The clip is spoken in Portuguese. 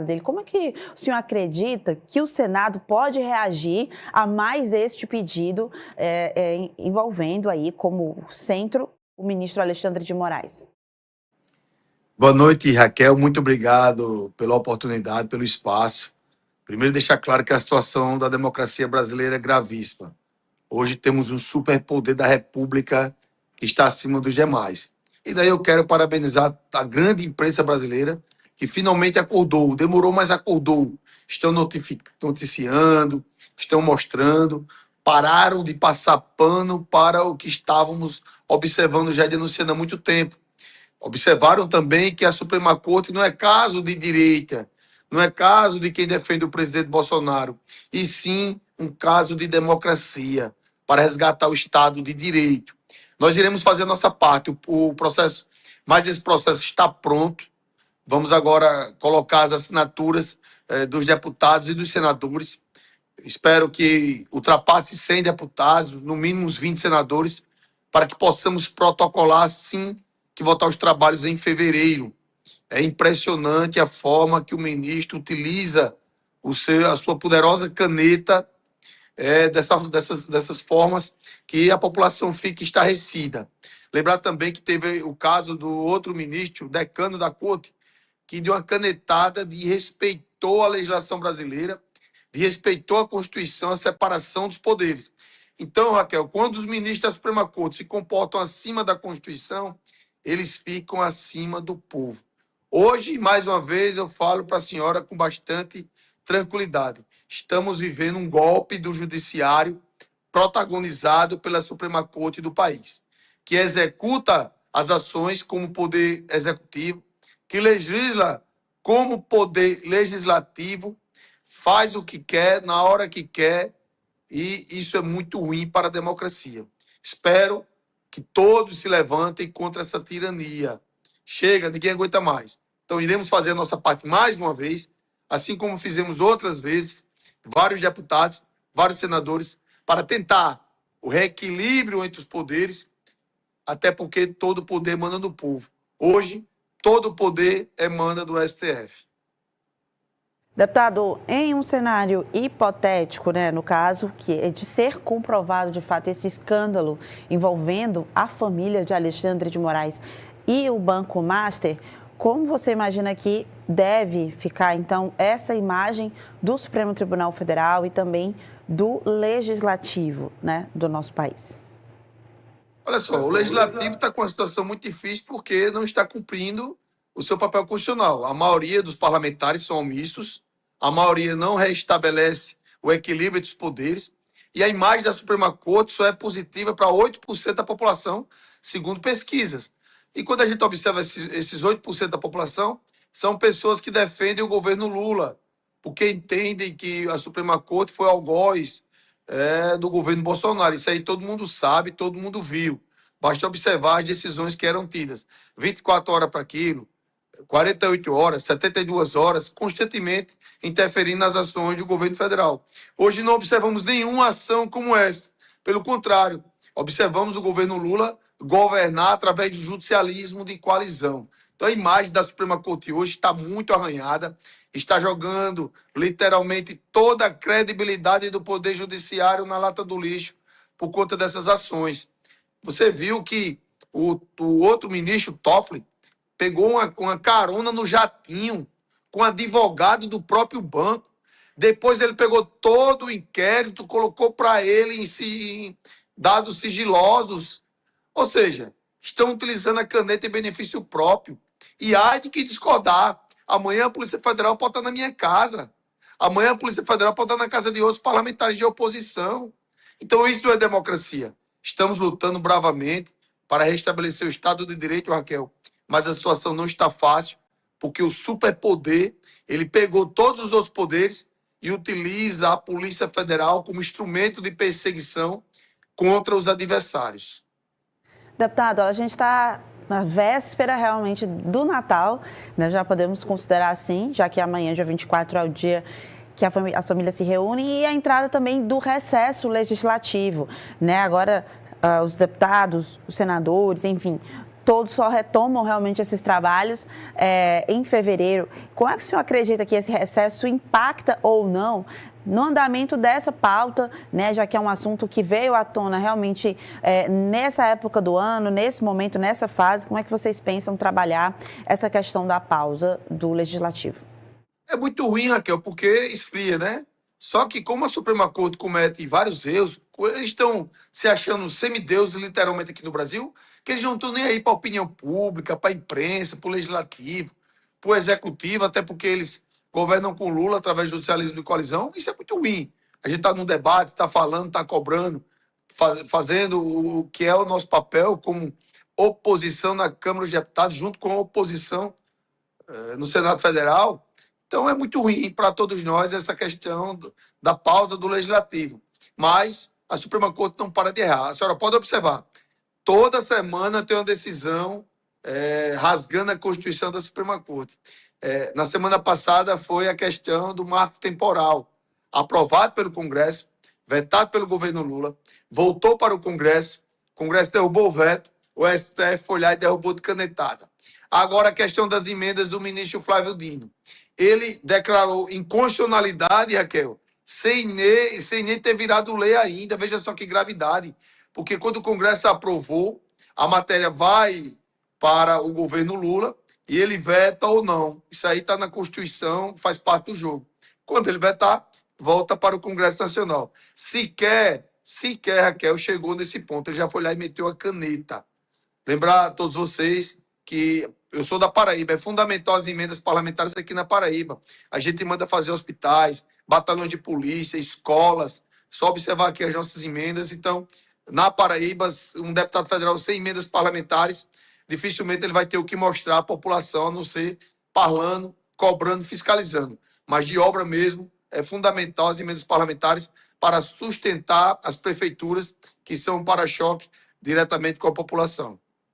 dele. Como é que o senhor acredita que o Senado pode reagir a mais este pedido, envolvendo aí como centro o ministro Alexandre de Moraes? Boa noite, Raquel. Muito obrigado pela oportunidade, pelo espaço. Primeiro, deixar claro que a situação da democracia brasileira é gravíssima. Hoje temos um superpoder da República que está acima dos demais. E daí eu quero parabenizar a grande imprensa brasileira que finalmente acordou. Demorou, mas acordou. Estão noticiando, estão mostrando, pararam de passar pano para o que estávamos observando já e denunciando há muito tempo. Observaram também que a Suprema Corte não é caso de direita, não é caso de quem defende o presidente Bolsonaro, e sim um caso de democracia, para resgatar o Estado de Direito. Nós iremos fazer a nossa parte, o processo, mas esse processo está pronto. Vamos agora colocar as assinaturas dos deputados e dos senadores. Espero que ultrapasse 100 deputados, no mínimo uns 20 senadores, para que possamos protocolar, sim, que votar os trabalhos em fevereiro. É impressionante a forma que o ministro utiliza a sua poderosa caneta dessas formas que a população fica estarrecida. Lembrar também que teve o caso do outro ministro, o decano da Corte, que deu uma canetada de respeitou a legislação brasileira, de respeitou a Constituição, a separação dos poderes. Então, Raquel, quando os ministros da Suprema Corte se comportam acima da Constituição, eles ficam acima do povo. Hoje, mais uma vez, eu falo para a senhora com bastante tranquilidade. Estamos vivendo um golpe do judiciário protagonizado pela Suprema Corte do país, que executa as ações como poder executivo, que legisla como poder legislativo, faz o que quer, na hora que quer, e isso é muito ruim para a democracia. Espero que todos se levantem contra essa tirania. Chega, ninguém aguenta mais. Então, iremos fazer a nossa parte mais uma vez, assim como fizemos outras vezes, vários deputados, vários senadores, para tentar o reequilíbrio entre os poderes, até porque todo poder emana do povo. Hoje, todo poder emana do STF. Deputado, em um cenário hipotético, né, no caso, que é de ser comprovado de fato esse escândalo envolvendo a família de Alexandre de Moraes e o Banco Master, como você imagina que deve ficar, então, essa imagem do Supremo Tribunal Federal e também do Legislativo, né, do nosso país? Olha só, o Legislativo está com uma situação muito difícil porque não está cumprindo o seu papel constitucional. A maioria dos parlamentares são omissos, a maioria não restabelece o equilíbrio dos poderes, e a imagem da Suprema Corte só é positiva para 8% da população, segundo pesquisas. E quando a gente observa esses 8% da população, são pessoas que defendem o governo Lula, porque entendem que a Suprema Corte foi algoz do governo Bolsonaro. Isso aí todo mundo sabe, todo mundo viu. Basta observar as decisões que eram tidas. 24 horas para aquilo, 48 horas, 72 horas, constantemente interferindo nas ações do governo federal. Hoje não observamos nenhuma ação como essa. Pelo contrário, observamos o governo Lula governar através de judicialismo de coalizão. Então a imagem da Suprema Corte hoje está muito arranhada, está jogando literalmente toda a credibilidade do Poder Judiciário na lata do lixo por conta dessas ações. Você viu que o outro ministro, Toffoli, pegou uma carona no jatinho com advogado do próprio banco. Depois ele pegou todo o inquérito, colocou para ele em dados sigilosos. Ou seja, estão utilizando a caneta em benefício próprio. E há de que discordar. Amanhã a Polícia Federal pode estar na minha casa. Amanhã a Polícia Federal pode estar na casa de outros parlamentares de oposição. Então isso não é democracia. Estamos lutando bravamente para restabelecer o Estado de Direito, Raquel. Mas a situação não está fácil, porque o superpoder, ele pegou todos os outros poderes e utiliza a Polícia Federal como instrumento de perseguição contra os adversários. Deputado, a gente está na véspera realmente do Natal, né? Já podemos considerar assim, já que amanhã, dia 24, é o dia que as famílias se reúnem, e a entrada também do recesso legislativo, né? Agora, os deputados, os senadores, enfim, todos só retomam realmente esses trabalhos em fevereiro. Como é que o senhor acredita que esse recesso impacta ou não no andamento dessa pauta, né, já que é um assunto que veio à tona realmente nessa época do ano, nesse momento, nessa fase? Como é que vocês pensam trabalhar essa questão da pausa do Legislativo? É muito ruim, Raquel, porque esfria, né? Só que como a Suprema Corte comete vários erros, eles estão se achando semideuses literalmente aqui no Brasil, que eles não estão nem aí para a opinião pública, para a imprensa, para o legislativo, para o executivo, até porque eles governam com Lula através do judicialismo de coalizão. Isso é muito ruim. A gente está num debate, está falando, está cobrando, fazendo o que é o nosso papel como oposição na Câmara dos Deputados, junto com a oposição no Senado Federal. Então é muito ruim para todos nós essa questão da pausa do Legislativo. Mas a Suprema Corte não para de errar. A senhora pode observar, toda semana tem uma decisão rasgando a Constituição da Suprema Corte. Na semana passada foi a questão do marco temporal, aprovado pelo Congresso, vetado pelo governo Lula, voltou para o Congresso derrubou o veto, o STF foi lá e derrubou de canetada. Agora a questão das emendas do ministro Flávio Dino. Ele declarou inconstitucionalidade, Raquel, sem nem ter virado lei ainda. Veja só que gravidade. Porque quando o Congresso aprovou, a matéria vai para o governo Lula e ele veta ou não. Isso aí está na Constituição, faz parte do jogo. Quando ele vetar, volta para o Congresso Nacional. Sequer, Raquel, chegou nesse ponto. Ele já foi lá e meteu a caneta. Lembrar a todos vocês que eu sou da Paraíba, é fundamental as emendas parlamentares aqui na Paraíba. A gente manda fazer hospitais, batalhões de polícia, escolas, só observar aqui as nossas emendas. Então, na Paraíba, um deputado federal sem emendas parlamentares, dificilmente ele vai ter o que mostrar à população, a não ser parlando, cobrando, fiscalizando. Mas de obra mesmo, é fundamental as emendas parlamentares para sustentar as prefeituras, que são um para-choque diretamente com a população.